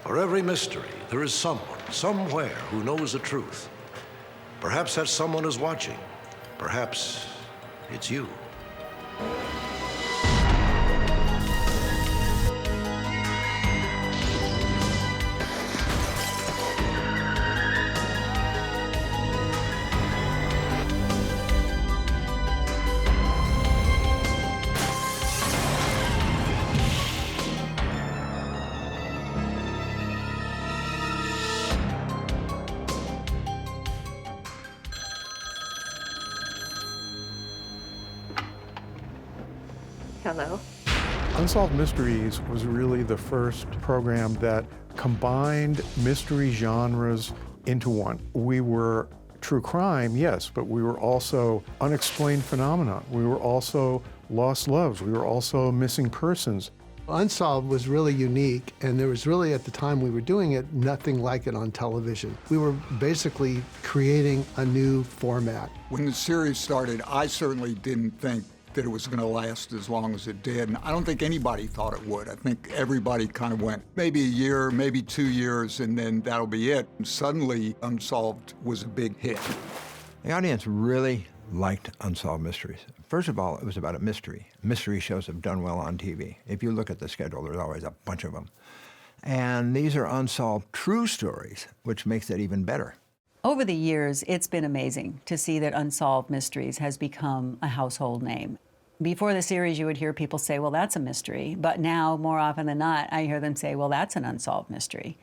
For every mystery, there is someone, somewhere, who knows the truth. Perhaps that someone is watching. Perhaps it's you. Hello. Unsolved Mysteries was really the first program that combined mystery genres into one. We were true crime, yes, but we were also unexplained phenomena. We were also lost loves. We were also missing persons. Unsolved was really unique, and there was really, at the time we were doing it, nothing like it on television. We were basically creating a new format. When the series started, I certainly didn't think that it was going to last as long as it did, and I don't think anybody thought it would. I think everybody kind of went maybe a year, maybe 2 years, and then that'll be it. And suddenly, Unsolved was a big hit. The audience really liked Unsolved Mysteries. First of all, it was about a mystery. Mystery shows have done well on TV. If you look at the schedule, there's always a bunch of them. And these are unsolved true stories, which makes it even better. Over the years, it's been amazing to see that Unsolved Mysteries has become a household name. Before the series, you would hear people say, well, that's a mystery. But now, more often than not, I hear them say, well, that's an unsolved mystery.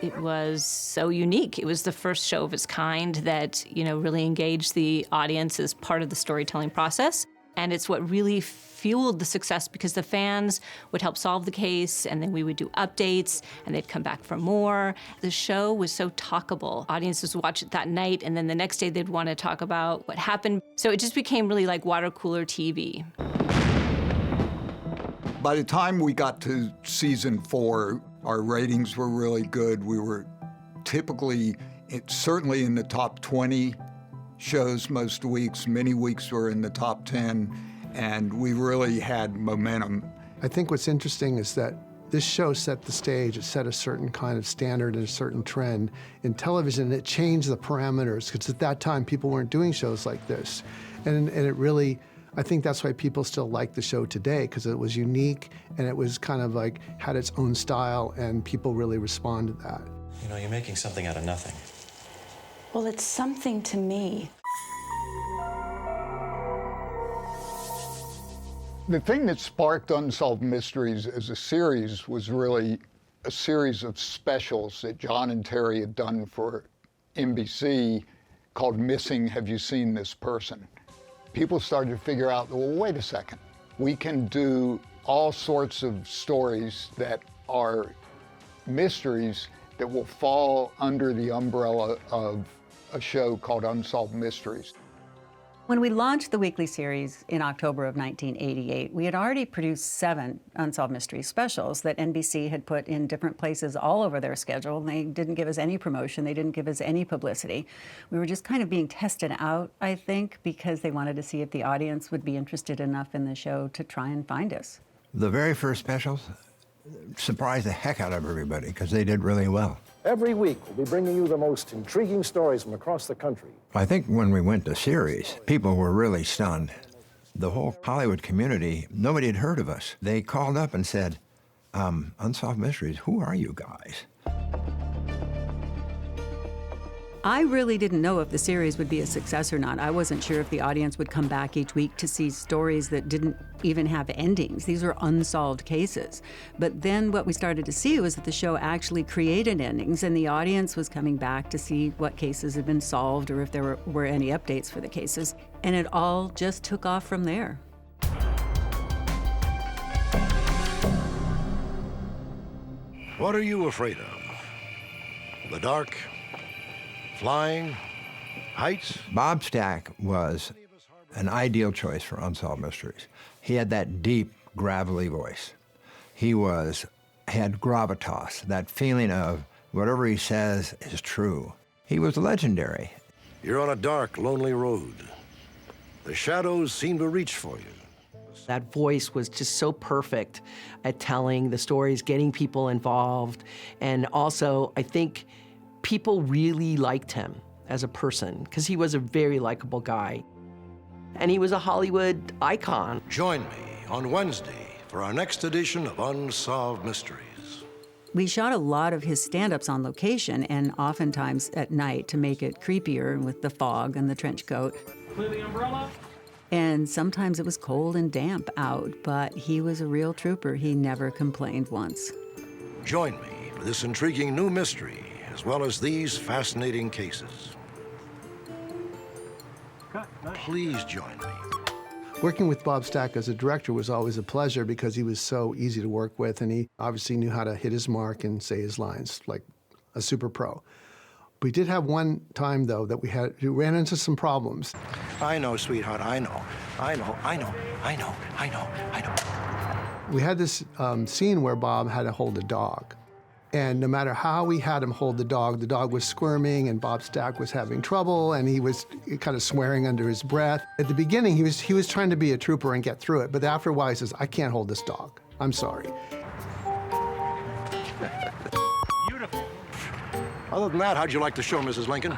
It was so unique. It was the first show of its kind that, really engaged the audience as part of the storytelling process. And it's what really fueled the success, because the fans would help solve the case, and then we would do updates, and they'd come back for more. The show was so talkable. Audiences would watch it that night, and then the next day they'd want to talk about what happened. So it just became really like water cooler TV. By the time we got to season 4, our ratings were really good. We were typically, certainly in the top 20 shows most weeks. Many weeks were in the top 10, and we really had momentum. I think what's interesting is that this show set the stage. It set a certain kind of standard and a certain trend in television. It changed the parameters, because at that time, people weren't doing shows like this. And it really, I think that's why people still like the show today, because it was unique, and it was kind of like, had its own style, and people really responded to that. You're making something out of nothing. Well, it's something to me. The thing that sparked Unsolved Mysteries as a series was really a series of specials that John and Terry had done for NBC called Missing Have You Seen This Person? People started to figure out, well, wait a second. We can do all sorts of stories that are mysteries that will fall under the umbrella of a show called Unsolved Mysteries. When we launched the weekly series in October of 1988, we had already produced 7 Unsolved Mysteries specials that NBC had put in different places all over their schedule. And they didn't give us any promotion. They didn't give us any publicity. We were just kind of being tested out, I think, because they wanted to see if the audience would be interested enough in the show to try and find us. The very first specials surprised the heck out of everybody, because they did really well. Every week, we'll be bringing you the most intriguing stories from across the country. I think when we went to series, people were really stunned. The whole Hollywood community, nobody had heard of us. They called up and said, Unsolved Mysteries, who are you guys? I really didn't know if the series would be a success or not. I wasn't sure if the audience would come back each week to see stories that didn't even have endings. These were unsolved cases. But then what we started to see was that the show actually created endings, and the audience was coming back to see what cases had been solved or if there were any updates for the cases. And it all just took off from there. What are you afraid of? The dark? Flying? Heights? Bob Stack was an ideal choice for Unsolved Mysteries. He had that deep, gravelly voice. He had gravitas, that feeling of whatever he says is true. He was legendary. You're on a dark, lonely road. The shadows seem to reach for you. That voice was just so perfect at telling the stories, getting people involved, and also I think people really liked him as a person because he was a very likable guy. And he was a Hollywood icon. Join me on Wednesday for our next edition of Unsolved Mysteries. We shot a lot of his stand-ups on location, and oftentimes at night to make it creepier with the fog and the trench coat. Clear the umbrella. And sometimes it was cold and damp out, but he was a real trooper. He never complained once. Join me for this intriguing new mystery, as well as these fascinating cases. Please join me. Working with Bob Stack as a director was always a pleasure because he was so easy to work with, and he obviously knew how to hit his mark and say his lines like a super pro. We did have one time, though, that we ran into some problems. I know, sweetheart, I know. We had this scene where Bob had to hold a dog. And no matter how we had him hold the dog was squirming, and Bob Stack was having trouble, and he was kind of swearing under his breath. At the beginning, he was trying to be a trooper and get through it, but after a while, he says, I can't hold this dog. I'm sorry. Beautiful. Other than that, how'd you like the show, Mrs. Lincoln?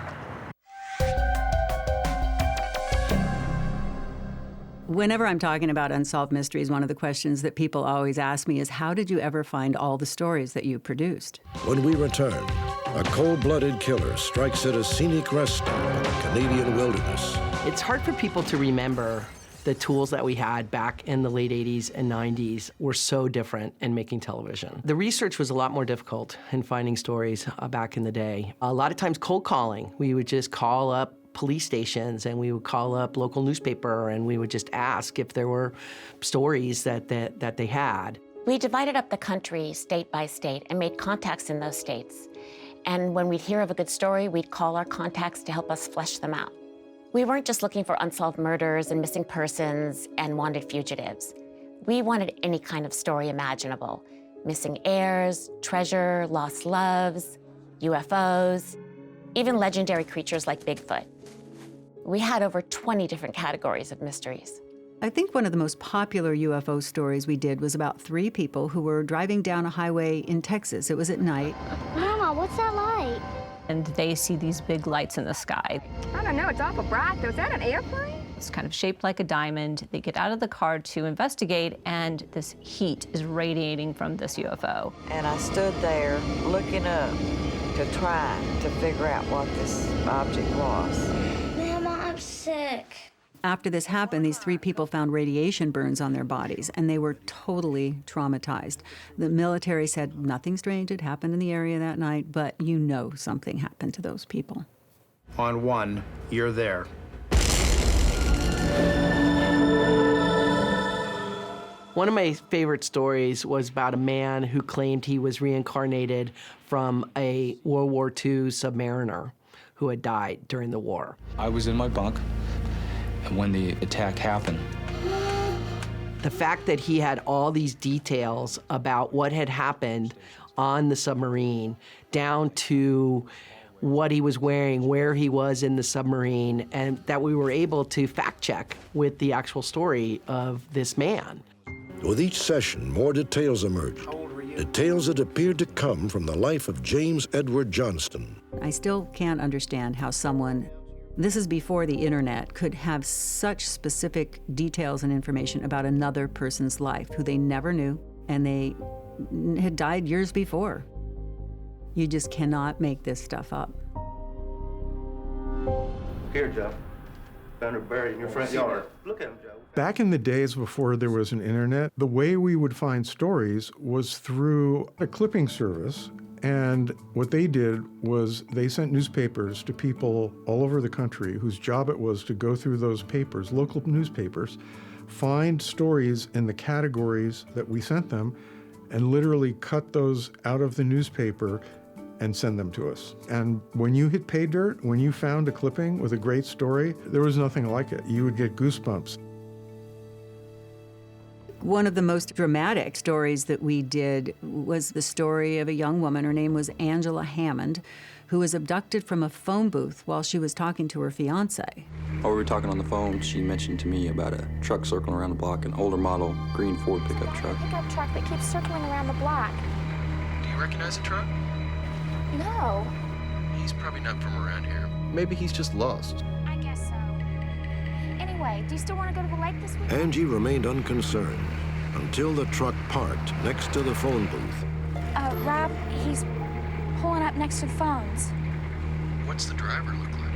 Whenever I'm talking about Unsolved Mysteries, one of the questions that people always ask me is, how did you ever find all the stories that you produced? When we return, a cold-blooded killer strikes at a scenic rest stop in the Canadian wilderness. It's hard for people to remember the tools that we had back in the late 80s and 90s were so different in making television. The research was a lot more difficult in finding stories back in the day. A lot of times cold calling. We would just call up police stations, and we would call up local newspaper, and we would just ask if there were stories that they had. We divided up the country state by state and made contacts in those states. And when we'd hear of a good story, we'd call our contacts to help us flesh them out. We weren't just looking for unsolved murders and missing persons and wanted fugitives. We wanted any kind of story imaginable. Missing heirs, treasure, lost loves, UFOs, even legendary creatures like Bigfoot. We had over 20 different categories of mysteries. I think one of the most popular UFO stories we did was about 3 people who were driving down a highway in Texas. It was at night. Mama, what's that light? And they see these big lights in the sky. I don't know, it's awful bright. Was that an airplane? It's kind of shaped like a diamond. They get out of the car to investigate, and this heat is radiating from this UFO. And I stood there looking up to try to figure out what this object was. Mama, I'm sick. After this happened, these 3 people found radiation burns on their bodies, and they were totally traumatized. The military said nothing strange had happened in the area that night, but you know something happened to those people. On 1, you're there. One of my favorite stories was about a man who claimed he was reincarnated from a World War II submariner who had died during the war. I was in my bunk when the attack happened. The fact that he had all these details about what had happened on the submarine, down to what he was wearing, where he was in the submarine, and that we were able to fact check with the actual story of this man. With each session, more details emerged. Details that appeared to come from the life of James Edward Johnston. I still can't understand how someone, this is before the internet, could have such specific details and information about another person's life who they never knew, and they had died years before. You just cannot make this stuff up. Here, Joe. Found her buried in your front yard. Look at him, Joe. Back in the days before there was an internet, the way we would find stories was through a clipping service. And what they did was they sent newspapers to people all over the country whose job it was to go through those papers, local newspapers, find stories in the categories that we sent them, and literally cut those out of the newspaper and send them to us. And when you hit pay dirt, when you found a clipping with a great story, there was nothing like it. You would get goosebumps. One of the most dramatic stories that we did was the story of a young woman. Her name was Angela Hammond, who was abducted from a phone booth while she was talking to her fiancé. While we were talking on the phone, she mentioned to me about a truck circling around the block, an older model green Ford pickup truck. Pickup truck that keeps circling around the block. Do you recognize the truck? No. He's probably not from around here. Maybe he's just lost. I guess so. Anyway, do you still want to go to the lake this week? Angie remained unconcerned until the truck parked next to the phone booth. Rob, he's pulling up next to the phones. What's the driver look like?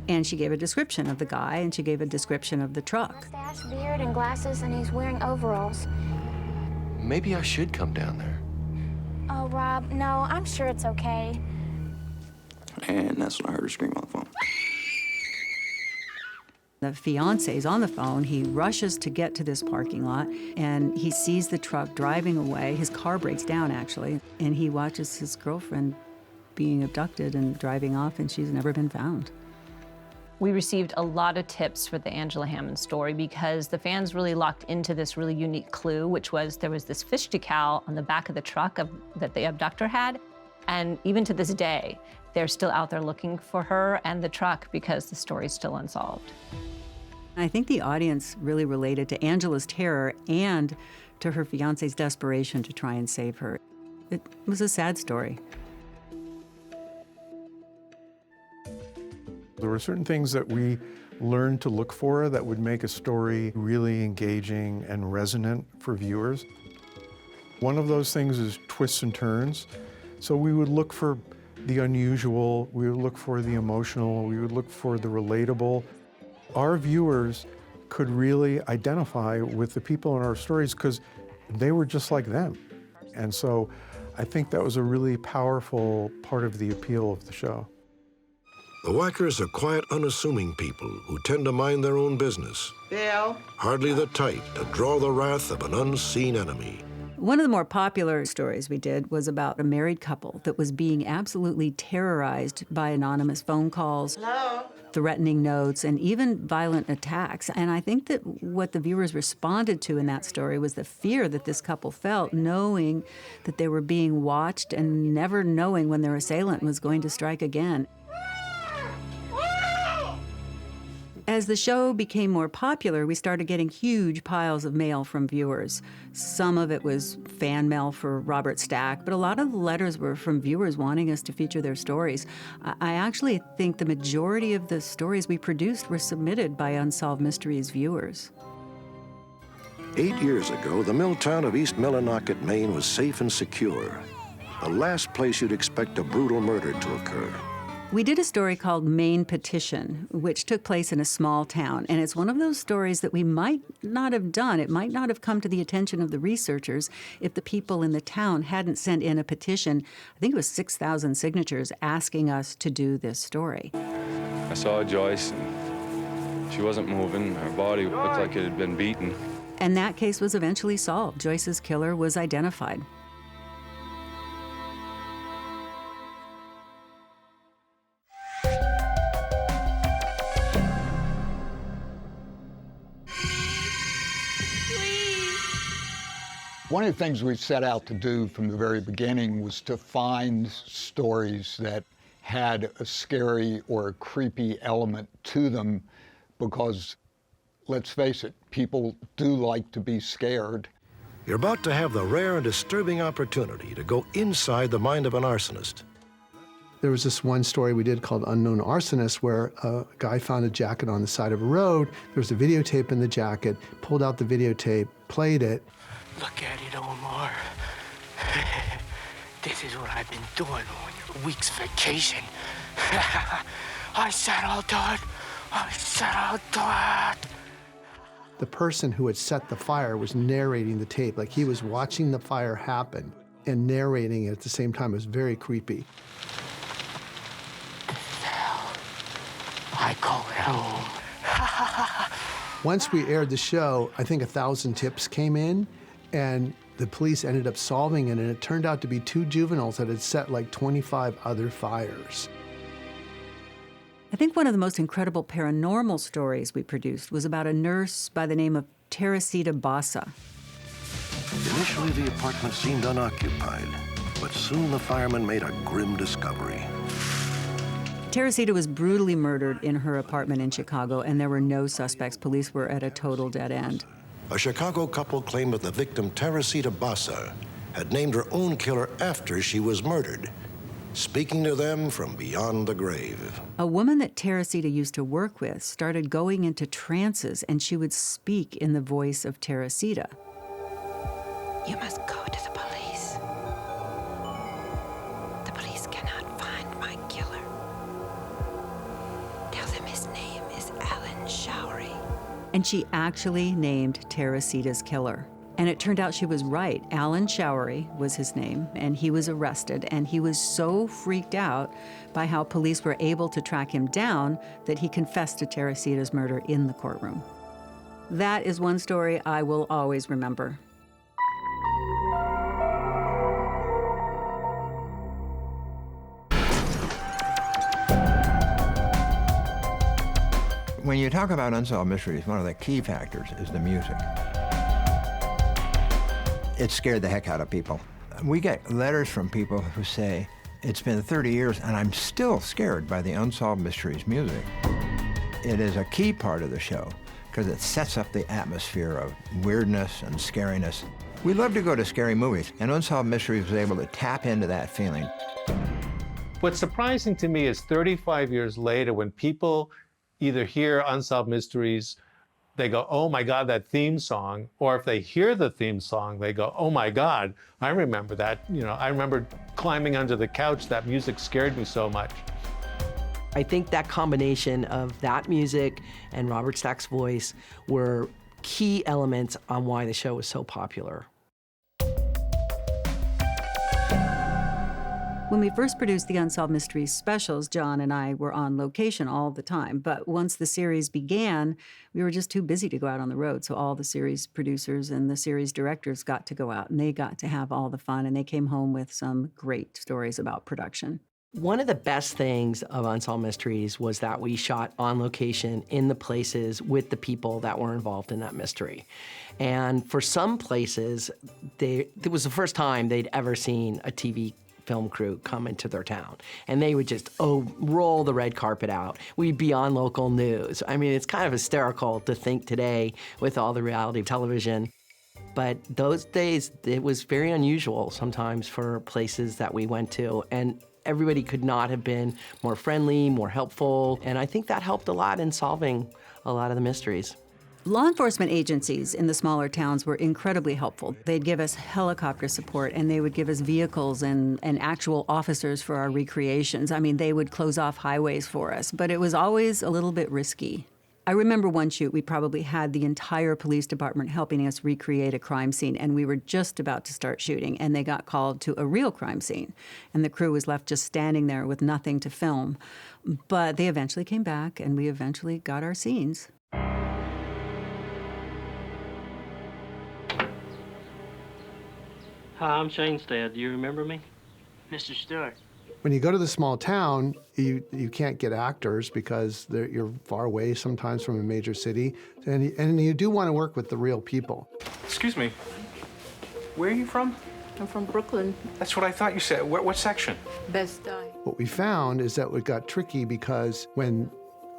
And she gave a description of the guy, and she gave a description of the truck. Mustache, beard, and glasses, and he's wearing overalls. Maybe I should come down there. Oh, Rob, no, I'm sure it's okay. And that's when I heard her scream on the phone. The fiancé's on the phone. He rushes to get to this parking lot, and he sees the truck driving away. His car breaks down, actually, and he watches his girlfriend being abducted and driving off, and she's never been found. We received a lot of tips for the Angela Hammond story because the fans really locked into this really unique clue, which was there was this fish decal on the back of the truck that the abductor had. And even to this day, they're still out there looking for her and the truck because the story's still unsolved. I think the audience really related to Angela's terror and to her fiancé's desperation to try and save her. It was a sad story. There were certain things that we learned to look for that would make a story really engaging and resonant for viewers. One of those things is twists and turns. So we would look for the unusual, we would look for the emotional, we would look for the relatable. Our viewers could really identify with the people in our stories because they were just like them. And so I think that was a really powerful part of the appeal of the show. The Whackers are quiet, unassuming people who tend to mind their own business. Bill? Hardly the type to draw the wrath of an unseen enemy. One of the more popular stories we did was about a married couple that was being absolutely terrorized by anonymous phone calls, threatening notes, and even violent attacks. And I think that what the viewers responded to in that story was the fear that this couple felt, knowing that they were being watched and never knowing when their assailant was going to strike again. As the show became more popular, we started getting huge piles of mail from viewers. Some of it was fan mail for Robert Stack, but a lot of the letters were from viewers wanting us to feature their stories. I actually think the majority of the stories we produced were submitted by Unsolved Mysteries viewers. 8 years ago, the mill town of East Millinocket, Maine was safe and secure. The last place you'd expect a brutal murder to occur. We did a story called Maine Petition, which took place in a small town. And it's one of those stories that we might not have done. It might not have come to the attention of the researchers if the people in the town hadn't sent in a petition. I think it was 6,000 signatures asking us to do this story. I saw Joyce, and she wasn't moving. Her body looked like it had been beaten. And that case was eventually solved. Joyce's killer was identified. One of the things we set out to do from the very beginning was to find stories that had a scary or a creepy element to them because, let's face it, people do like to be scared. You're about to have the rare and disturbing opportunity to go inside the mind of an arsonist. There was this one story we did called Unknown Arsonist where a guy found a jacket on the side of a road. There was a videotape in the jacket, pulled out the videotape, played it. Look at it, Omar. This is what I've been doing on your week's vacation. I said I'll do it. I said I'll do it. The person who had set the fire was narrating the tape, like he was watching the fire happen and narrating it at the same time. It was very creepy. I call it home. Once we aired the show, I think 1,000 tips came in, and the police ended up solving it, and it turned out to be 2 juveniles that had set like 25 other fires. I think one of the most incredible paranormal stories we produced was about a nurse by the name of Teresita Bassa. Initially, the apartment seemed unoccupied, but soon the firemen made a grim discovery. Teresita was brutally murdered in her apartment in Chicago, and there were no suspects. Police were at a total dead end. A Chicago couple claimed that the victim, Teresita Bassa, had named her own killer after she was murdered, speaking to them from beyond the grave. A woman that Teresita used to work with started going into trances, and she would speak in the voice of Teresita. You must go to the police. The police cannot find my killer. Tell them his name is Alan Showery. And she actually named Teresita's killer. And it turned out she was right. Alan Showery was his name, and he was arrested, and he was so freaked out by how police were able to track him down that he confessed to Teresita's murder in the courtroom. That is one story I will always remember. When you talk about Unsolved Mysteries, one of the key factors is the music. It scared the heck out of people. We get letters from people who say, it's been 30 years and I'm still scared by the Unsolved Mysteries music. It is a key part of the show because it sets up the atmosphere of weirdness and scariness. We love to go to scary movies, and Unsolved Mysteries was able to tap into that feeling. What's surprising to me is 35 years later, when people either hear Unsolved Mysteries, they go, oh my God, that theme song. Or if they hear the theme song, they go, oh my God, I remember that. You know, I remember climbing under the couch. That music scared me so much. I think that combination of that music and Robert Stack's voice were key elements on why the show was so popular. When we first produced the Unsolved Mysteries specials, John and I were on location all the time. But once the series began, we were just too busy to go out on the road. So all the series producers and the series directors got to go out, and they got to have all the fun, and they came home with some great stories about production. One of the best things of Unsolved Mysteries was that we shot on location in the places with the people that were involved in that mystery. And for some places, it was the first time they'd ever seen a TV film crew come into their town. And they would just, roll the red carpet out. We'd be on local news. I mean, it's kind of hysterical to think today with all the reality television. But those days, it was very unusual sometimes for places that we went to. And everybody could not have been more friendly, more helpful. And I think that helped a lot in solving a lot of the mysteries. Law enforcement agencies in the smaller towns were incredibly helpful. They'd give us helicopter support, and they would give us vehicles and actual officers for our recreations. I mean, they would close off highways for us, but it was always a little bit risky. I remember one shoot, we probably had the entire police department helping us recreate a crime scene, and we were just about to start shooting, and they got called to a real crime scene, and the crew was left just standing there with nothing to film. But they eventually came back, and we eventually got our scenes. Hi, I'm Shane's dad. Do you remember me? Mr. Stewart. When you go to the small town, you can't get actors because you're far away sometimes from a major city, and you do want to work with the real people. Excuse me, where are you from? I'm from Brooklyn. That's what I thought you said. What section? Best Eye. What we found is that it got tricky because when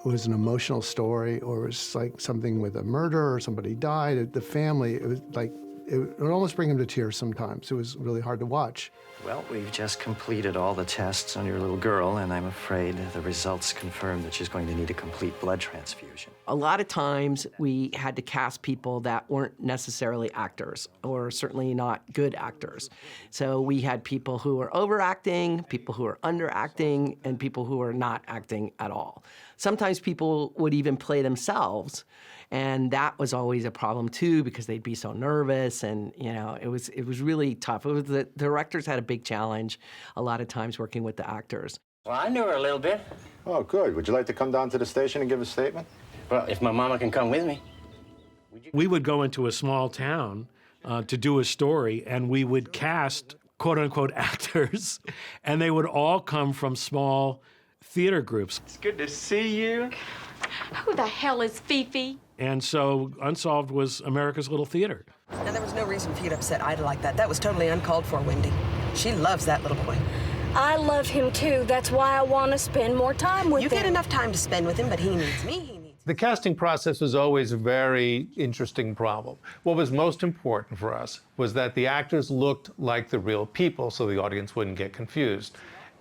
it was an emotional story or it was like something with a murder or somebody died, the family, it was like, it would almost bring them to tears sometimes. It was really hard to watch. Well, we've just completed all the tests on your little girl, and I'm afraid the results confirm that she's going to need a complete blood transfusion. A lot of times we had to cast people that weren't necessarily actors, or certainly not good actors. So we had people who were overacting, people who were underacting, and people who were not acting at all. Sometimes people would even play themselves. And that was always a problem too, because they'd be so nervous, and it was really tough. The directors had a big challenge a lot of times working with the actors. Well, I knew her a little bit. Oh, good. Would you like to come down to the station and give a statement? Well, if my mama can come with me. We would go into a small town to do a story, and we would cast quote-unquote actors, and they would all come from small theater groups. It's good to see you. Who the hell is Fifi? And so Unsolved was America's Little Theater. Now, there was no reason for you to upset Ida like that. That was totally uncalled for, Wendy. She loves that little boy. I love him too. That's why I want to spend more time with him. You get enough time to spend with him, but he needs me. The casting process was always a very interesting problem. What was most important for us was that the actors looked like the real people so the audience wouldn't get confused.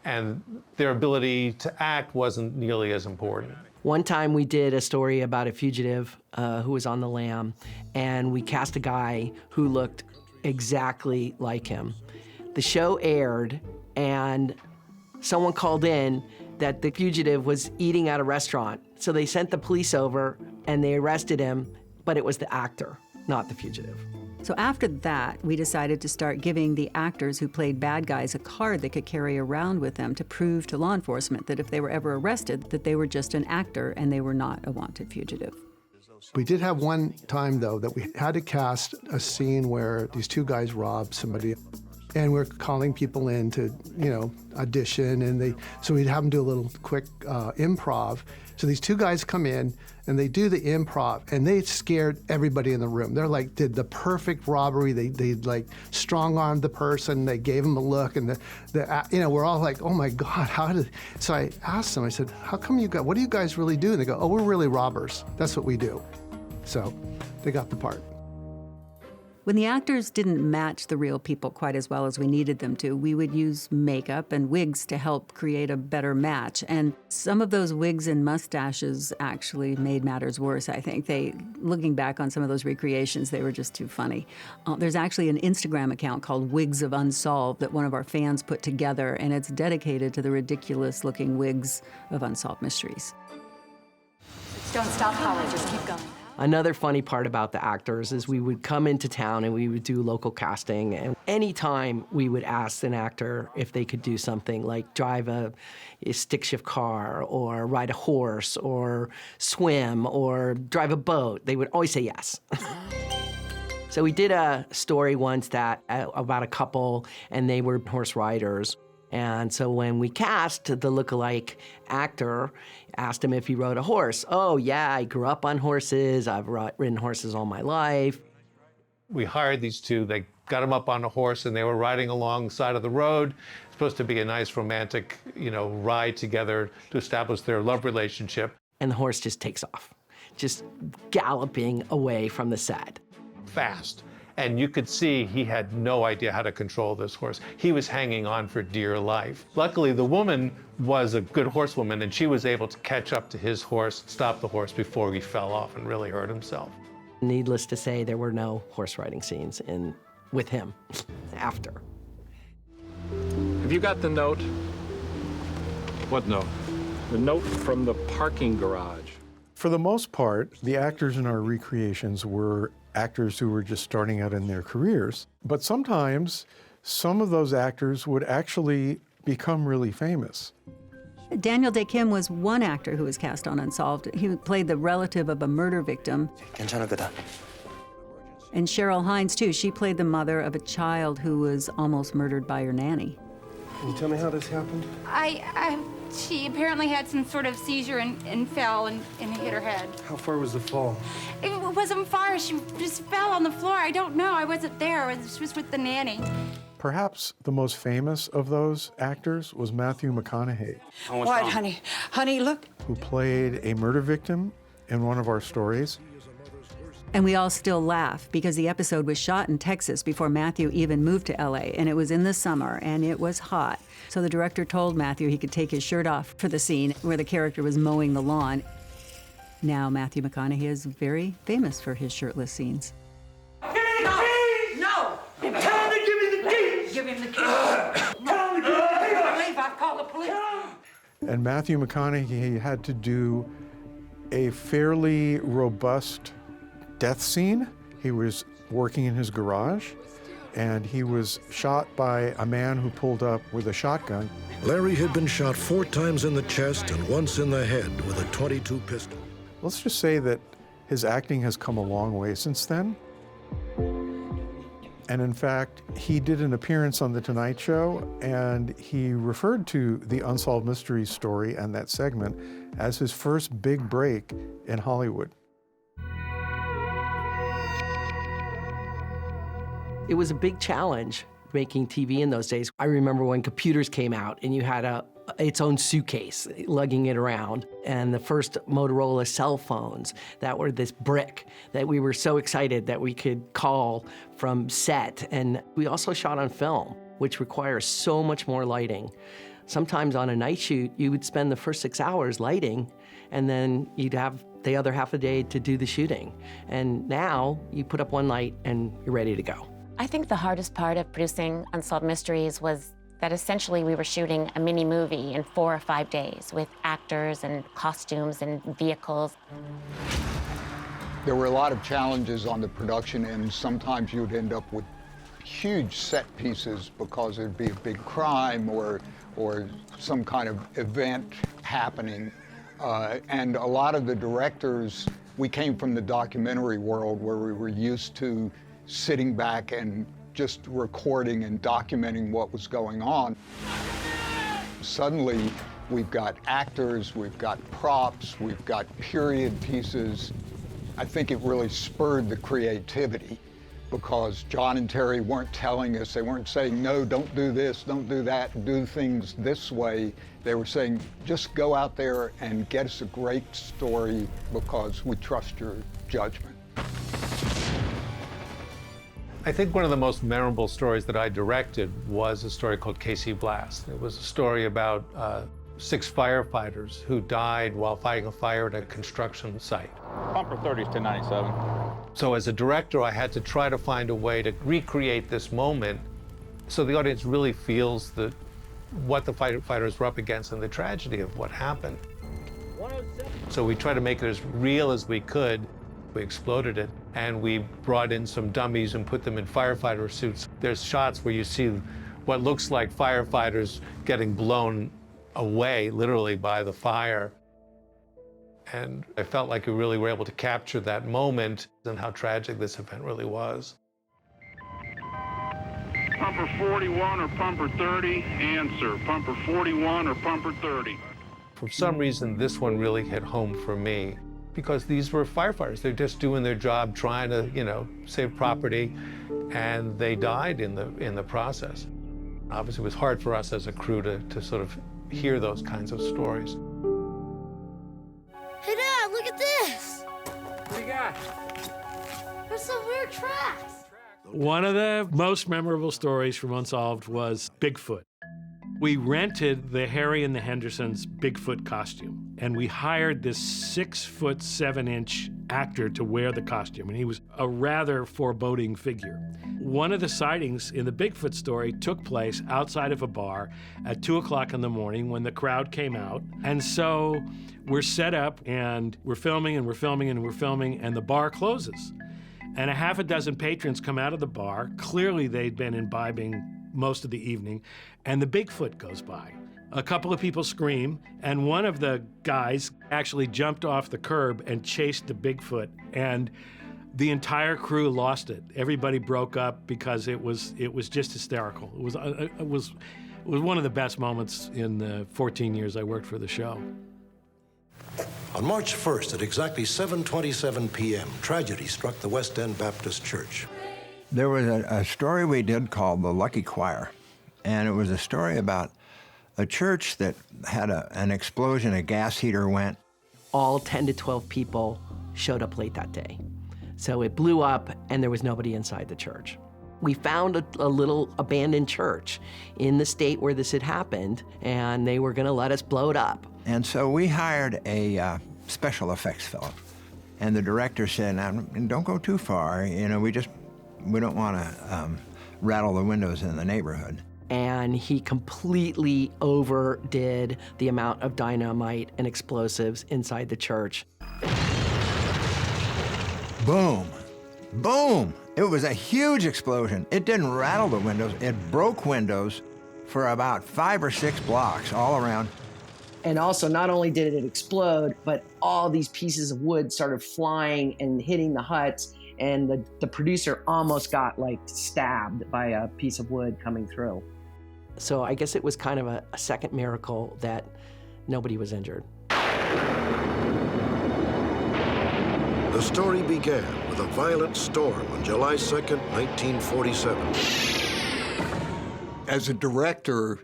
And their ability to act wasn't nearly as important. One time we did a story about a fugitive who was on the lam, and we cast a guy who looked exactly like him. The show aired, and someone called in that the fugitive was eating at a restaurant. So they sent the police over and they arrested him, but it was the actor, not the fugitive. So after that, we decided to start giving the actors who played bad guys a card they could carry around with them to prove to law enforcement that if they were ever arrested, that they were just an actor and they were not a wanted fugitive. We did have one time, though, that we had to cast a scene where these two guys robbed somebody. And we're calling people in to, audition, and so we'd have them do a little quick improv. So these two guys come in, and they do the improv, and they scared everybody in the room. They're like, did the perfect robbery. They like strong-armed the person. They gave them a look, and we're all like, oh my God, So I asked them, I said, how come what do you guys really do? And they go, oh, we're really robbers. That's what we do. So they got the part. When the actors didn't match the real people quite as well as we needed them to, we would use makeup and wigs to help create a better match. And some of those wigs and mustaches actually made matters worse, I think. Looking back on some of those recreations, they were just too funny. There's actually an Instagram account called Wigs of Unsolved that one of our fans put together, and it's dedicated to the ridiculous-looking wigs of Unsolved Mysteries. Don't stop, Holly. Just keep going. Another funny part about the actors is we would come into town and we would do local casting, and anytime we would ask an actor if they could do something like drive a stick shift car or ride a horse or swim or drive a boat, they would always say yes. So we did a story once about a couple, and they were horse riders. And so when we cast the look-alike actor, asked him if he rode a horse. Oh, yeah, I grew up on horses. I've ridden horses all my life. We hired these two. They got them up on a horse, and they were riding along the side of the road. It's supposed to be a nice romantic, ride together to establish their love relationship. And the horse just takes off, just galloping away from the set. Fast. And you could see he had no idea how to control this horse. He was hanging on for dear life. Luckily, the woman was a good horsewoman, and she was able to catch up to his horse, stop the horse before he fell off and really hurt himself. Needless to say, there were no horse riding scenes with him after. Have you got the note? What note? The note from the parking garage. For the most part, the actors in our recreations were actors who were just starting out in their careers. But sometimes some of those actors would actually become really famous. Daniel Day Kim was one actor who was cast on Unsolved. He played the relative of a murder victim. And Cheryl Hines, too. She played the mother of a child who was almost murdered by her nanny. Can you tell me how this happened? She apparently had some sort of seizure and fell and hit her head. How far was the fall? It wasn't far. She just fell on the floor. I don't know. I wasn't there. I was just with the nanny. Perhaps the most famous of those actors was Matthew McConaughey. What, honey? Honey, look. Who played a murder victim in one of our stories. And we all still laugh because the episode was shot in Texas before Matthew even moved to LA, and it was in the summer, and it was hot. So the director told Matthew he could take his shirt off for the scene where the character was mowing the lawn. Now Matthew McConaughey is very famous for his shirtless scenes. Give me the keys! No! Tell him to give me the keys! Give him the keys. Tell him to give me the keys! Leave, I've called the police. And Matthew McConaughey had to do a fairly robust death scene. He was working in his garage, and he was shot by a man who pulled up with a shotgun. Larry had been shot 4 times in the chest and once in the head with a .22 pistol. Let's just say that his acting has come a long way since then. And in fact, he did an appearance on The Tonight Show, and he referred to the Unsolved Mysteries story and that segment as his first big break in Hollywood. It was a big challenge making TV in those days. I remember when computers came out and you had its own suitcase, lugging it around. And the first Motorola cell phones that were this brick that we were so excited that we could call from set. And we also shot on film, which requires so much more lighting. Sometimes on a night shoot, you would spend the first 6 hours lighting, and then you'd have the other half of the day to do the shooting. And now you put up one light and you're ready to go. I think the hardest part of producing Unsolved Mysteries was that essentially we were shooting a mini movie in 4 or 5 days with actors and costumes and vehicles. There were a lot of challenges on the production end. Sometimes you'd end up with huge set pieces because there'd be a big crime or some kind of event happening. And a lot of the directors, we came from the documentary world where we were used to sitting back and just recording and documenting what was going on. Suddenly, we've got actors, we've got props, we've got period pieces. I think it really spurred the creativity because John and Terry weren't telling us, they weren't saying, no, don't do this, don't do that, do things this way. They were saying, just go out there and get us a great story because we trust your judgment. I think one of the most memorable stories that I directed was a story called KC Blast. It was a story about 6 firefighters who died while fighting a fire at a construction site. Pumper 30s to 97. So as a director, I had to try to find a way to recreate this moment so the audience really feels what the firefighters were up against and the tragedy of what happened. So we tried to make it as real as we could. We exploded it, and we brought in some dummies and put them in firefighter suits. There's shots where you see what looks like firefighters getting blown away, literally, by the fire. And I felt like we really were able to capture that moment and how tragic this event really was. Pumper 41 or Pumper 30? Answer, Pumper 41 or Pumper 30? For some reason, this one really hit home for me because these were firefighters. They're just doing their job, trying to, save property, and they died in the process. Obviously, it was hard for us as a crew to sort of hear those kinds of stories. Hey, Dad, look at this! What do you got? There's some weird tracks. One of the most memorable stories from Unsolved was Bigfoot. We rented the Harry and the Hendersons Bigfoot costume, and we hired this 6'7" actor to wear the costume, and he was a rather foreboding figure. One of the sightings in the Bigfoot story took place outside of a bar at 2 o'clock in the morning when the crowd came out, and so we're set up, and we're filming, and we're filming, and we're filming, and the bar closes. And a half a dozen patrons come out of the bar. Clearly, they'd been imbibing most of the evening, and the Bigfoot goes by. A couple of people scream, and one of the guys actually jumped off the curb and chased the Bigfoot, and the entire crew lost it. Everybody broke up because it was just hysterical. It was one of the best moments in the 14 years I worked for the show. On March 1st at exactly 7:27 p.m., tragedy struck the West End Baptist Church. There was a story we did called The Lucky Choir, and it was a story about a church that had an explosion, a gas heater went. All 10 to 12 people showed up late that day. So it blew up, and there was nobody inside the church. We found a little abandoned church in the state where this had happened, and they were going to let us blow it up. And so we hired a special effects fellow, and the director said, "Don't go too far. We don't want to rattle the windows in the neighborhood." And he completely overdid the amount of dynamite and explosives inside the church. Boom, boom. It was a huge explosion. It didn't rattle the windows. It broke windows for about 5 or 6 blocks all around. And also, not only did it explode, but all these pieces of wood started flying and hitting the huts, and the producer almost got stabbed by a piece of wood coming through. So I guess it was kind of a second miracle that nobody was injured. The story began with a violent storm on July 2nd, 1947. As a director,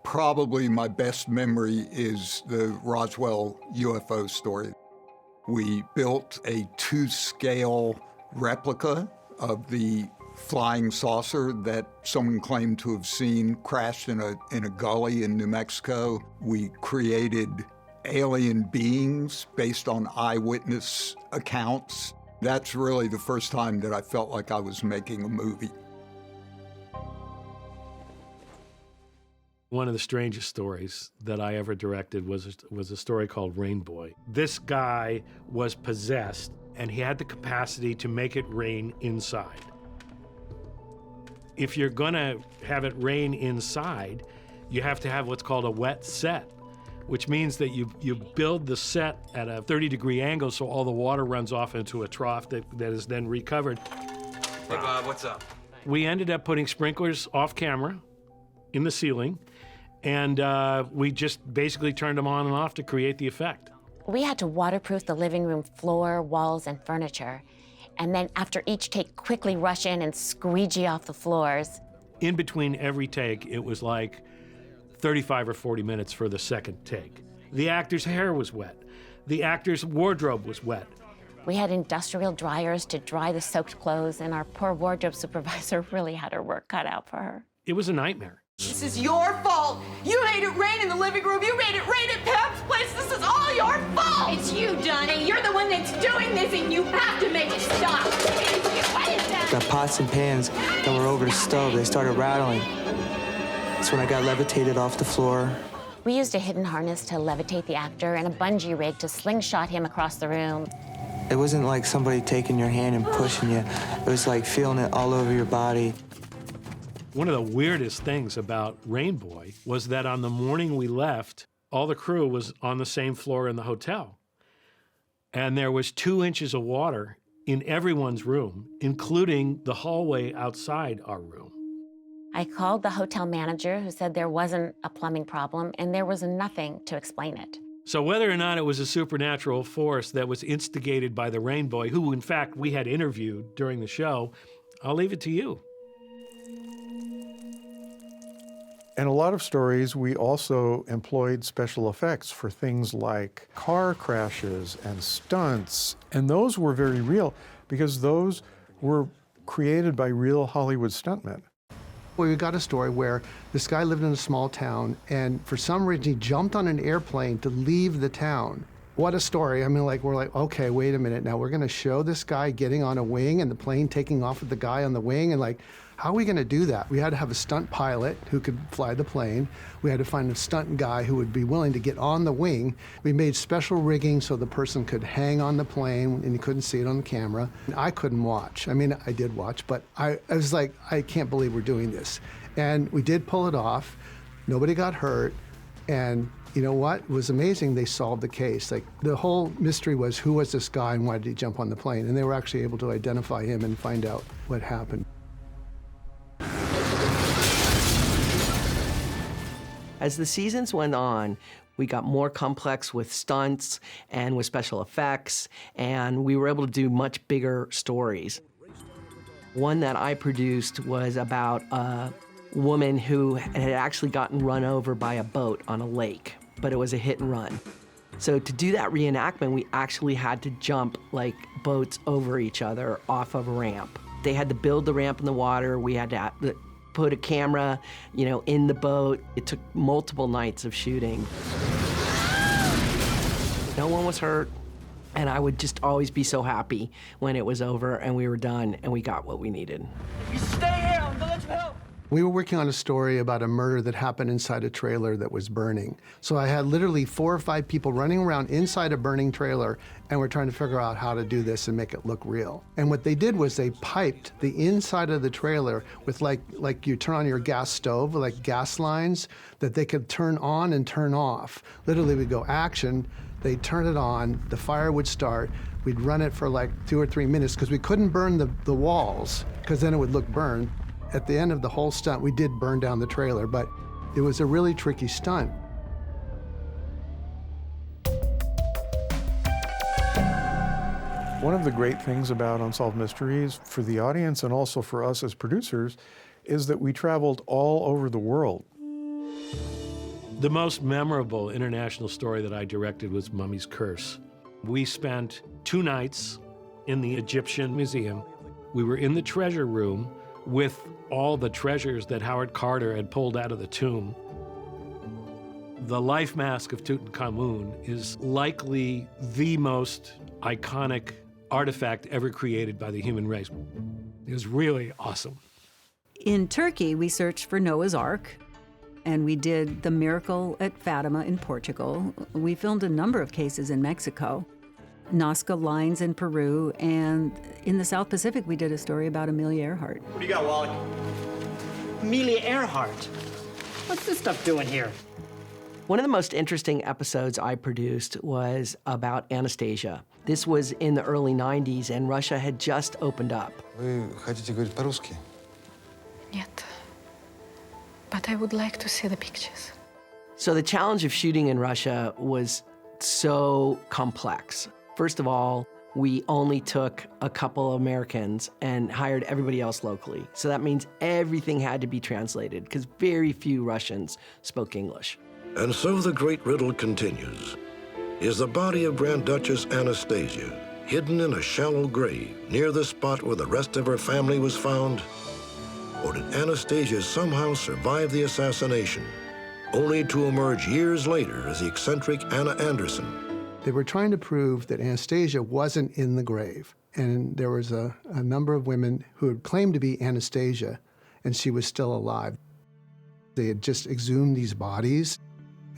probably my best memory is the Roswell UFO story. We built a 2-scale replica of the flying saucer that someone claimed to have seen crashed in a gully in New Mexico. We created alien beings based on eyewitness accounts. That's really the first time that I felt like I was making a movie. One of the strangest stories that I ever directed was a story called Rain Boy. This guy was possessed, and he had the capacity to make it rain inside. If you're gonna have it rain inside, you have to have what's called a wet set, which means that you build the set at a 30-degree angle so all the water runs off into a trough that is then recovered. Hey, Bob, what's up? We ended up putting sprinklers off camera in the ceiling, and we just basically turned them on and off to create the effect. We had to waterproof the living room floor, walls, and furniture. And then after each take, quickly rush in and squeegee off the floors. In between every take, it was like 35 or 40 minutes for the second take. The actor's hair was wet. The actor's wardrobe was wet. We had industrial dryers to dry the soaked clothes, and our poor wardrobe supervisor really had her work cut out for her. It was a nightmare. This is your fault. You made it rain in the living room. You made it rain at Pam's place. This is all your fault. It's you, Dunn. You're the one that's doing this, and you have to make it stop. The pots and pans that were over the stove, they started rattling. That's when I got levitated off the floor. We used a hidden harness to levitate the actor and a bungee rig to slingshot him across the room. It wasn't like somebody taking your hand and pushing you. It was like feeling it all over your body. One of the weirdest things about Rain Boy was that on the morning we left, all the crew was on the same floor in the hotel. And there was 2 inches of water in everyone's room, including the hallway outside our room. I called the hotel manager, who said there wasn't a plumbing problem, and there was nothing to explain it. So whether or not it was a supernatural force that was instigated by the Rain Boy, who in fact we had interviewed during the show, I'll leave it to you. In a lot of stories, we also employed special effects for things like car crashes and stunts, and those were very real because those were created by real Hollywood stuntmen. Well, we got a story where this guy lived in a small town, and for some reason he jumped on an airplane to leave the town. What a story. I mean, we're like, okay, wait a minute. Now we're going to show this guy getting on a wing and the plane taking off with the guy on the wing, and how are we going to do that? We had to have a stunt pilot who could fly the plane. We had to find a stunt guy who would be willing to get on the wing. We made special rigging so the person could hang on the plane and you couldn't see it on the camera. I couldn't watch. I mean, I did watch, but I was like, I can't believe we're doing this. And we did pull it off. Nobody got hurt. And you know what? It was amazing. They solved the case. The whole mystery was, who was this guy and why did he jump on the plane? And they were actually able to identify him and find out what happened. As the seasons went on, we got more complex with stunts and with special effects, and we were able to do much bigger stories. One that I produced was about a woman who had actually gotten run over by a boat on a lake, but it was a hit and run. So to do that reenactment, we actually had to jump like boats over each other off of a ramp. They had to build the ramp in the water. We had to put a camera, in the boat. It took multiple nights of shooting. No one was hurt, and I would just always be so happy when it was over and we were done and we got what we needed. You stay here. I'm gonna let you help. We were working on a story about a murder that happened inside a trailer that was burning. So I had literally 4 or 5 people running around inside a burning trailer, and we're trying to figure out how to do this and make it look real. And what they did was they piped the inside of the trailer with like you turn on your gas stove, like gas lines that they could turn on and turn off. Literally we'd go action, they'd turn it on, the fire would start, we'd run it for like 2 or 3 minutes because we couldn't burn the walls because then it would look burned. At the end of the whole stunt, we did burn down the trailer, but it was a really tricky stunt. One of the great things about Unsolved Mysteries for the audience and also for us as producers is that we traveled all over the world. The most memorable international story that I directed was Mummy's Curse. We spent 2 nights in the Egyptian Museum. We were in the treasure room with all the treasures that Howard Carter had pulled out of the tomb. The life mask of Tutankhamun is likely the most iconic artifact ever created by the human race. It was really awesome. In Turkey, we searched for Noah's Ark, and we did The Miracle at Fatima in Portugal. We filmed a number of cases in Mexico, Nazca Lines in Peru, and in the South Pacific, we did a story about Amelia Earhart. What do you got, Wally? Amelia Earhart? What's this stuff doing here? One of the most interesting episodes I produced was about Anastasia. This was in the early 90s, and Russia had just opened up. Вы хотите говорить по-русски? Нет. But I would like to see the pictures. So the challenge of shooting in Russia was so complex. First of all, we only took a couple of Americans and hired everybody else locally. So that means everything had to be translated because very few Russians spoke English. And so the great riddle continues. Is the body of Grand Duchess Anastasia hidden in a shallow grave near the spot where the rest of her family was found? Or did Anastasia somehow survive the assassination, only to emerge years later as the eccentric Anna Anderson? They were trying to prove that Anastasia wasn't in the grave. And there was a number of women who had claimed to be Anastasia, and she was still alive. They had just exhumed these bodies,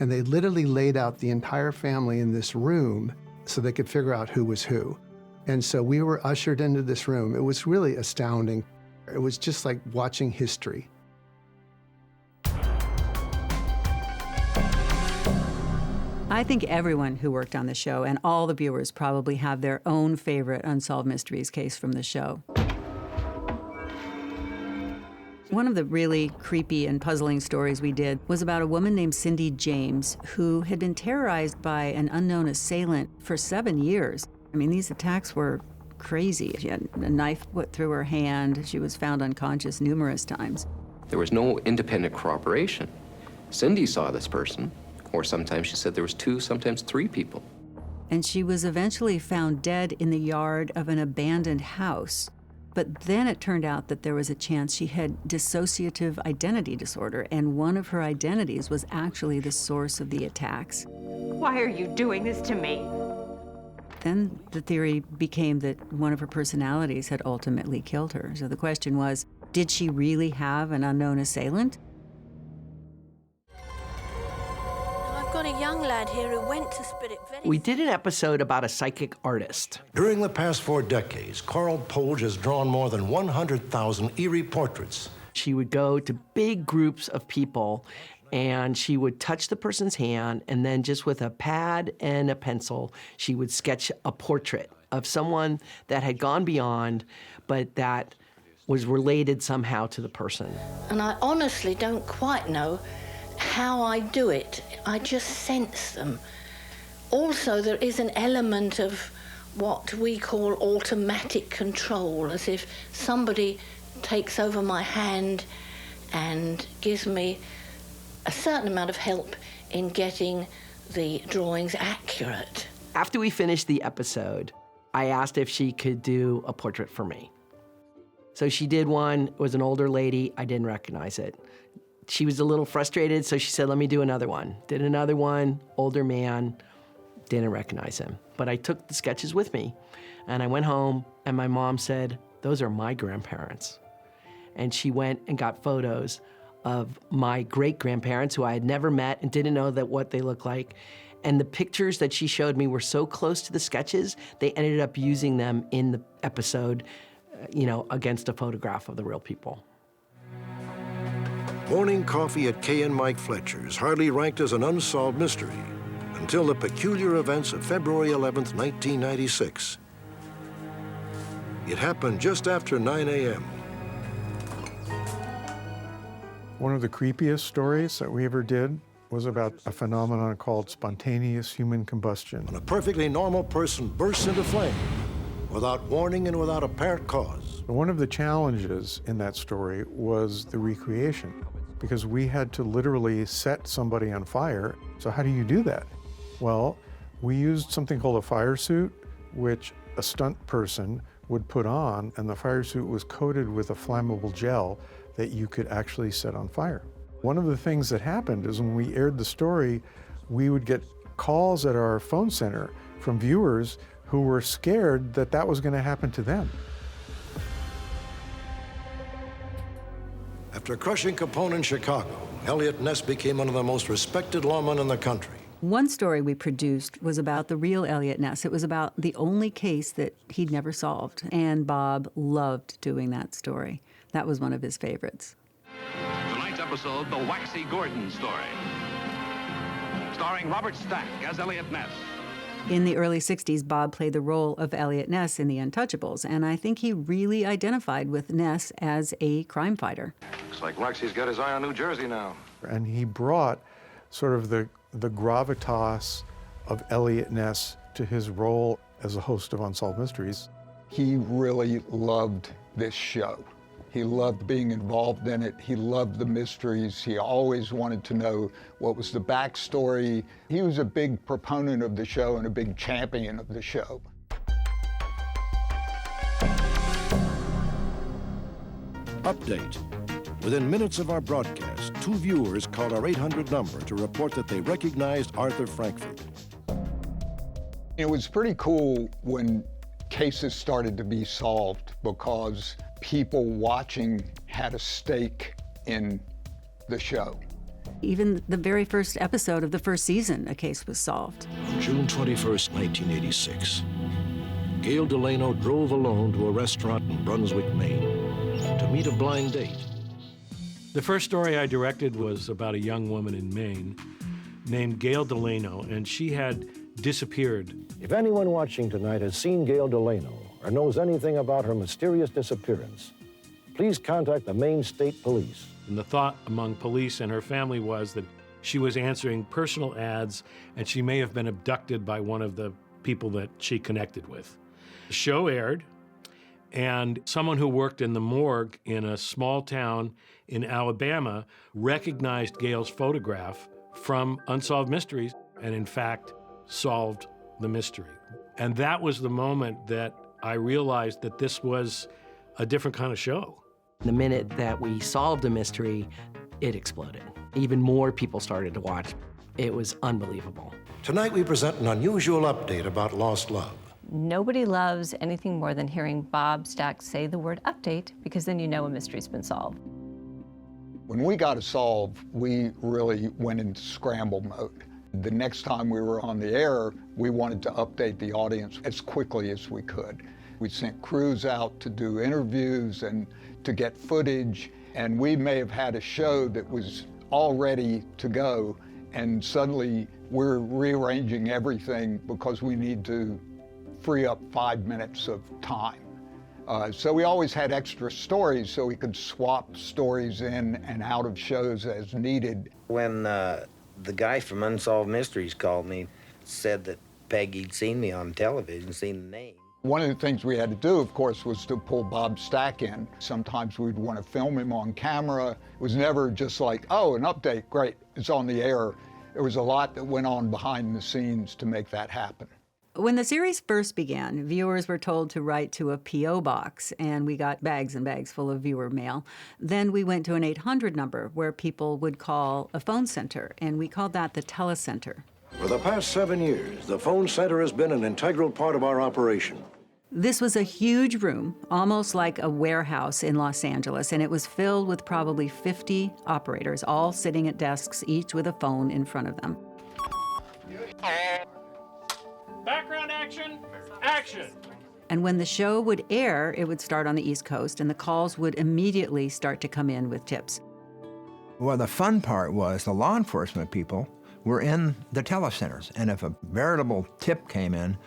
and they literally laid out the entire family in this room so they could figure out who was who. And so we were ushered into this room. It was really astounding. It was just like watching history. I think everyone who worked on the show and all the viewers probably have their own favorite Unsolved Mysteries case from the show. One of the really creepy and puzzling stories we did was about a woman named Cindy James who had been terrorized by an unknown assailant for 7 years. I mean, these attacks were crazy. She had a knife put through her hand. She was found unconscious numerous times. There was no independent corroboration. Cindy saw this person, or sometimes she said there was 2, sometimes 3 people. And she was eventually found dead in the yard of an abandoned house. But then it turned out that there was a chance she had dissociative identity disorder, and one of her identities was actually the source of the attacks. Why are you doing this to me? Then the theory became that one of her personalities had ultimately killed her. So the question was, did she really have an unknown assailant? I've got a young lad here who went to Spirit very... We did an episode about a psychic artist. During the past 4 decades, Carl Polge has drawn more than 100,000 eerie portraits. She would go to big groups of people and she would touch the person's hand, and then just with a pad and a pencil, she would sketch a portrait of someone that had gone beyond, but that was related somehow to the person. And I honestly don't quite know how I do it. I just sense them. Also, there is an element of what we call automatic control, as if somebody takes over my hand and gives me a certain amount of help in getting the drawings accurate. After we finished the episode, I asked if she could do a portrait for me. So she did one. It was an older lady. I didn't recognize it. She was a little frustrated, so she said, let me do another one. Did another one, older man, didn't recognize him. But I took the sketches with me, and I went home, and my mom said, those are my grandparents. And she went and got photos of my great-grandparents, who I had never met and didn't know what they looked like. And the pictures that she showed me were so close to the sketches, they ended up using them in the episode, against a photograph of the real people. Morning coffee at Kay and Mike Fletcher's hardly ranked as an unsolved mystery until the peculiar events of February 11th, 1996. It happened just after 9 a.m. One of the creepiest stories that we ever did was about a phenomenon called spontaneous human combustion. When a perfectly normal person bursts into flame without warning and without apparent cause. One of the challenges in that story was the recreation, because we had to literally set somebody on fire. So how do you do that? Well, we used something called a fire suit, which a stunt person would put on, and the fire suit was coated with a flammable gel that you could actually set on fire. One of the things that happened is when we aired the story, we would get calls at our phone center from viewers who were scared that that was going to happen to them. After crushing Capone in Chicago, Elliot Ness became one of the most respected lawmen in the country. One story we produced was about the real Elliot Ness. It was about the only case that he'd never solved, and Bob loved doing that story. That was one of his favorites. Tonight's episode, The Waxy Gordon Story, starring Robert Stack as Elliot Ness. In the early 60s, Bob played the role of Elliot Ness in The Untouchables, and I think he really identified with Ness as a crime fighter. Looks like Waxy's got his eye on New Jersey now. And he brought sort of the gravitas of Elliot Ness to his role as a host of Unsolved Mysteries. He really loved this show. He loved being involved in it. He loved the mysteries. He always wanted to know what was the backstory. He was a big proponent of the show and a big champion of the show. Update. Within minutes of our broadcast, 2 viewers called our 800 number to report that they recognized Arthur Frankfurt. It was pretty cool when cases started to be solved because people watching had a stake in the show. Even the very first episode of the first season, a case was solved. On June 21st, 1986, Gail Delano drove alone to a restaurant in Brunswick, Maine, to meet a blind date. The first story I directed was about a young woman in Maine named Gail Delano, and she had disappeared. If anyone watching tonight has seen Gail Delano or knows anything about her mysterious disappearance, please contact the Maine State Police. And the thought among police and her family was that she was answering personal ads and she may have been abducted by one of the people that she connected with. The show aired, and someone who worked in the morgue in a small town in Alabama recognized Gail's photograph from Unsolved Mysteries and, in fact, solved the mystery. And that was the moment that I realized that this was a different kind of show. The minute that we solved a mystery, it exploded. Even more people started to watch. It was unbelievable. Tonight we present an unusual update about lost love. Nobody loves anything more than hearing Bob Stack say the word update, because then you know a mystery's been solved. When we got a solve, we really went into scramble mode. The next time we were on the air, we wanted to update the audience as quickly as we could. We sent crews out to do interviews and to get footage, and we may have had a show that was all ready to go, and suddenly we're rearranging everything because we need to free up 5 minutes of time. So we always had extra stories so we could swap stories in and out of shows as needed. When the guy from Unsolved Mysteries called me, said that Peggy'd seen me on television, seen the name. One of the things we had to do, of course, was to pull Bob Stack in. Sometimes we'd want to film him on camera. It was never just like, oh, an update, great, it's on the air. There was a lot that went on behind the scenes to make that happen. When the series first began, viewers were told to write to a P.O. box, and we got bags and bags full of viewer mail. Then we went to an 800 number where people would call a phone center, and we called that the telecenter. For the past 7 years, the phone center has been an integral part of our operation. This was a huge room, almost like a warehouse in Los Angeles, and it was filled with probably 50 operators, all sitting at desks, each with a phone in front of them. Background action, action! And when the show would air, it would start on the East Coast, and the calls would immediately start to come in with tips. Well, the fun part was the law enforcement people were in the telecenters, and if a veritable tip came in,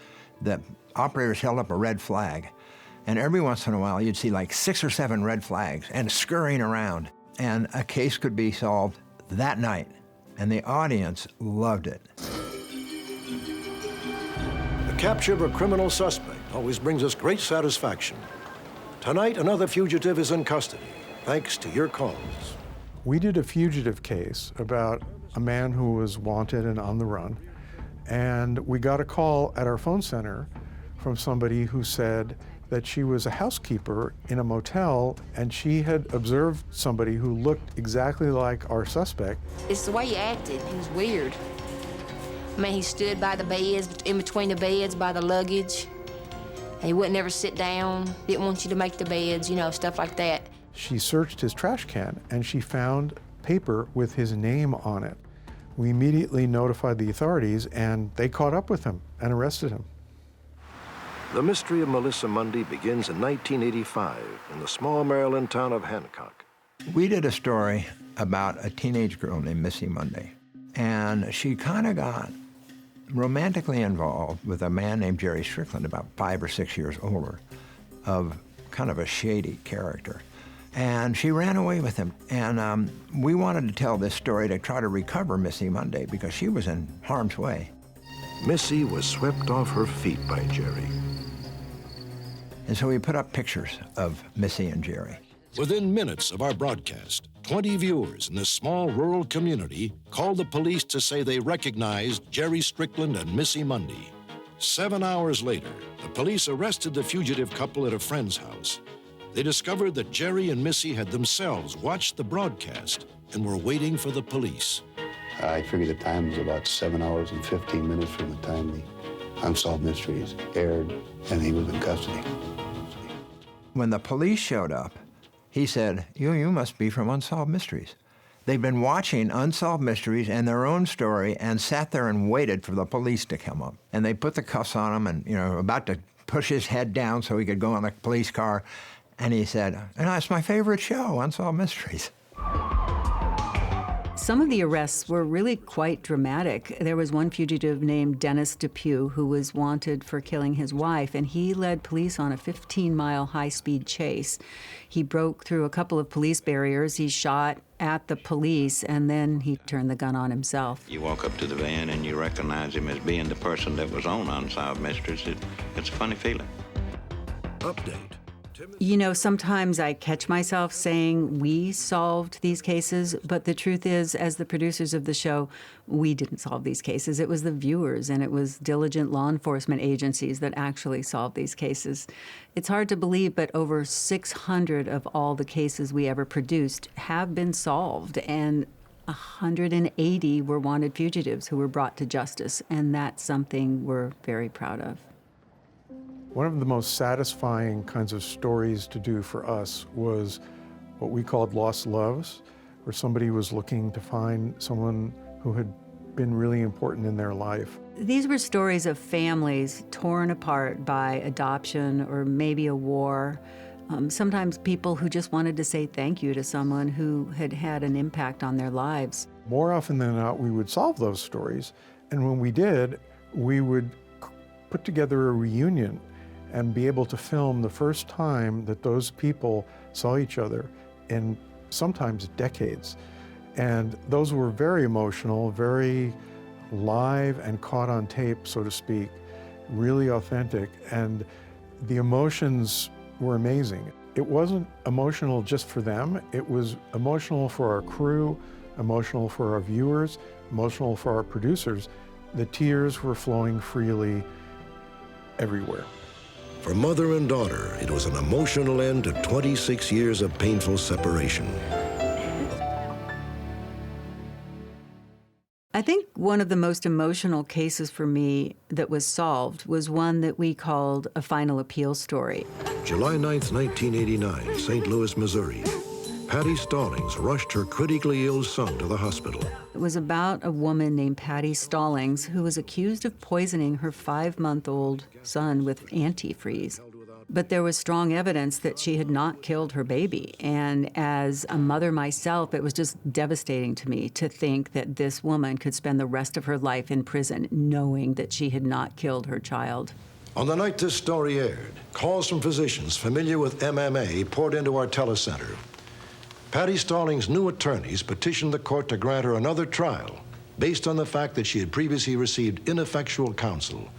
the operators held up a red flag, and every once in a while you'd see like 6 or 7 red flags and scurrying around, and a case could be solved that night, and the audience loved it. The capture of a criminal suspect always brings us great satisfaction. Tonight, another fugitive is in custody, thanks to your calls. We did a fugitive case about a man who was wanted and on the run, and we got a call at our phone center from somebody who said that she was a housekeeper in a motel, and she had observed somebody who looked exactly like our suspect. It's the way he acted. He was weird. I mean, he stood by the beds, in between the beds, by the luggage. He wouldn't ever sit down, didn't want you to make the beds, you know, stuff like that. She searched his trash can, and she found paper with his name on it. We immediately notified the authorities, and they caught up with him and arrested him. The mystery of Melissa Mundy begins in 1985 in the small Maryland town of Hancock. We did a story about a teenage girl named Missy Mundy, and she kind of got romantically involved with a man named Jerry Strickland, about 5 or 6 years older, of kind of a shady character. And she ran away with him. And we wanted to tell this story to try to recover Missy Mundy because she was in harm's way. Missy was swept off her feet by Jerry. And so we put up pictures of Missy and Jerry. Within minutes of our broadcast, 20 viewers in this small rural community called the police to say they recognized Jerry Strickland and Missy Mundy. 7 hours later, the police arrested the fugitive couple at a friend's house. They discovered that Jerry and Missy had themselves watched the broadcast and were waiting for the police. I figured the time was about 7 hours and 15 minutes from the time the Unsolved Mysteries aired, and he was in custody. When the police showed up, he said, you must be from Unsolved Mysteries. They'd been watching Unsolved Mysteries and their own story and sat there and waited for the police to come up. And they put the cuffs on him and, about to push his head down so he could go in the police car. And he said, it's my favorite show, Unsolved Mysteries. Some of the arrests were really quite dramatic. There was one fugitive named Dennis Depew who was wanted for killing his wife, and he led police on a 15-mile high-speed chase. He broke through a couple of police barriers, he shot at the police, and then he turned the gun on himself. You walk up to the van and you recognize him as being the person that was on Unsolved Mysteries. It's a funny feeling. Update. Sometimes I catch myself saying we solved these cases, but the truth is, as the producers of the show, we didn't solve these cases. It was the viewers, and it was diligent law enforcement agencies that actually solved these cases. It's hard to believe, but over 600 of all the cases we ever produced have been solved, and 180 were wanted fugitives who were brought to justice, and that's something we're very proud of. One of the most satisfying kinds of stories to do for us was what we called lost loves, where somebody was looking to find someone who had been really important in their life. These were stories of families torn apart by adoption or maybe a war. Sometimes people who just wanted to say thank you to someone who had had an impact on their lives. More often than not, we would solve those stories. And when we did, we would put together a reunion and be able to film the first time that those people saw each other in sometimes decades. And those were very emotional, very live and caught on tape, so to speak, really authentic. And the emotions were amazing. It wasn't emotional just for them, it was emotional for our crew, emotional for our viewers, emotional for our producers. The tears were flowing freely everywhere. For mother and daughter, it was an emotional end to 26 years of painful separation. I think one of the most emotional cases for me that was solved was one that we called a final appeal story. July 9th, 1989, St. Louis, Missouri. Patty Stallings rushed her critically ill son to the hospital. It was about a woman named Patty Stallings who was accused of poisoning her 5-month-old son with antifreeze. But there was strong evidence that she had not killed her baby. And as a mother myself, it was just devastating to me to think that this woman could spend the rest of her life in prison knowing that she had not killed her child. On the night this story aired, calls from physicians familiar with MMA poured into our telecenter. Patty Stallings' new attorneys petitioned the court to grant her another trial based on the fact that she had previously received ineffectual counsel.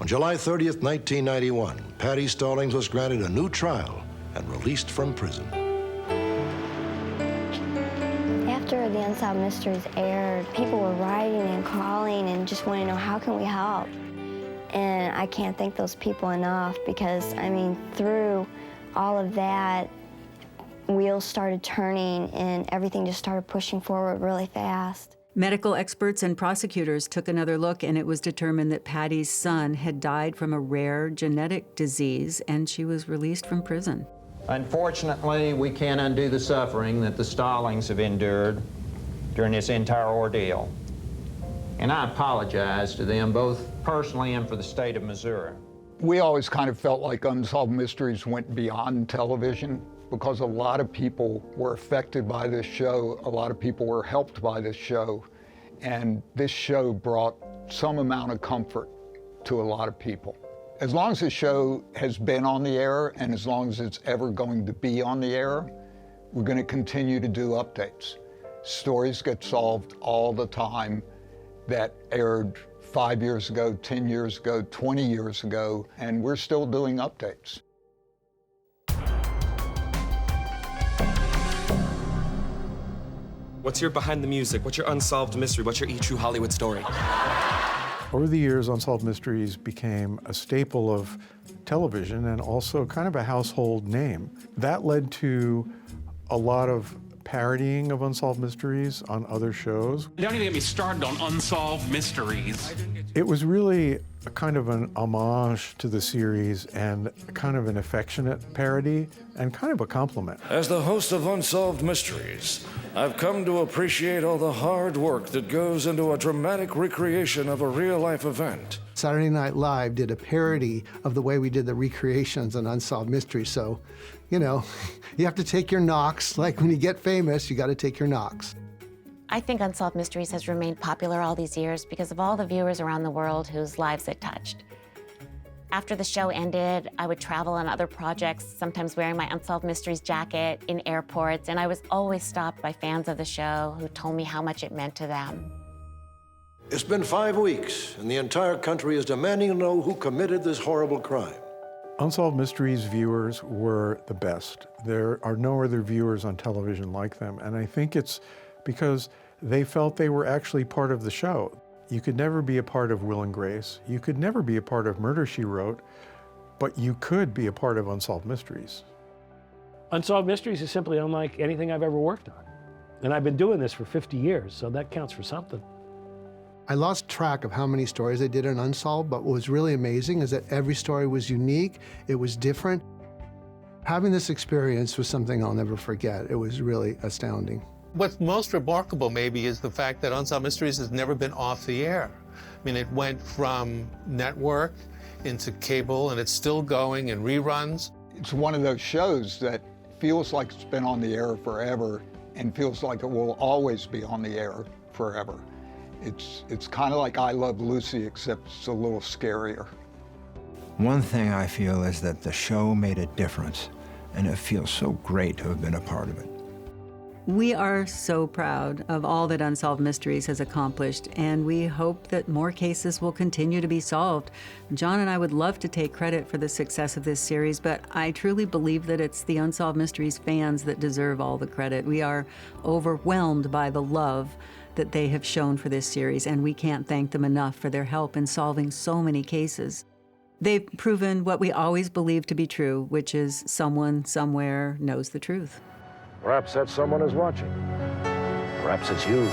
On July 30th, 1991, Patty Stallings was granted a new trial and released from prison. After the Unsolved Mysteries aired, people were writing and calling and just wanting to know, how can we help? And I can't thank those people enough because, I mean, through all of that, wheels started turning and everything just started pushing forward really fast. Medical experts and prosecutors took another look, and it was determined that Patty's son had died from a rare genetic disease, and she was released from prison. Unfortunately, we can't undo the suffering that the Stallings have endured during this entire ordeal. And I apologize to them, both personally and for the state of Missouri. We always kind of felt like Unsolved Mysteries went beyond television because a lot of people were affected by this show, a lot of people were helped by this show, and this show brought some amount of comfort to a lot of people. As long as the show has been on the air and as long as it's ever going to be on the air, we're going to continue to do updates. Stories get solved all the time that aired 5 years ago, 10 years ago, 20 years ago, and we're still doing updates. What's your behind the music? What's your unsolved mystery? What's your E-True Hollywood story? Over the years, Unsolved Mysteries became a staple of television and also kind of a household name. That led to a lot of parodying of Unsolved Mysteries on other shows. Don't even get me started on Unsolved Mysteries. It was really a kind of an homage to the series and kind of an affectionate parody and kind of a compliment. As the host of Unsolved Mysteries, I've come to appreciate all the hard work that goes into a dramatic recreation of a real-life event. Saturday Night Live did a parody of the way we did the recreations on Unsolved Mysteries, so, you know, you have to take your knocks. Like when you get famous, you got to take your knocks. I think Unsolved Mysteries has remained popular all these years because of all the viewers around the world whose lives it touched. After the show ended, I would travel on other projects, sometimes wearing my Unsolved Mysteries jacket in airports, and I was always stopped by fans of the show who told me how much it meant to them. It's been 5 weeks, and the entire country is demanding to know who committed this horrible crime. Unsolved Mysteries viewers were the best. There are no other viewers on television like them, and I think it's because they felt they were actually part of the show. You could never be a part of Will and Grace. You could never be a part of Murder, She Wrote, but you could be a part of Unsolved Mysteries. Unsolved Mysteries is simply unlike anything I've ever worked on. And I've been doing this for 50 years, so that counts for something. I lost track of how many stories I did on Unsolved, but what was really amazing is that every story was unique, it was different. Having this experience was something I'll never forget. It was really astounding. What's most remarkable, maybe, is the fact that Unsolved Mysteries has never been off the air. I mean, it went from network into cable, and it's still going in reruns. It's one of those shows that feels like it's been on the air forever and feels like it will always be on the air forever. It's kind of like I Love Lucy, except it's a little scarier. One thing I feel is that the show made a difference, and it feels so great to have been a part of it. We are so proud of all that Unsolved Mysteries has accomplished, and we hope that more cases will continue to be solved. John and I would love to take credit for the success of this series, but I truly believe that it's the Unsolved Mysteries fans that deserve all the credit. We are overwhelmed by the love that they have shown for this series, and we can't thank them enough for their help in solving so many cases. They've proven what we always believed to be true, which is someone somewhere knows the truth. Perhaps that someone is watching. Perhaps it's you.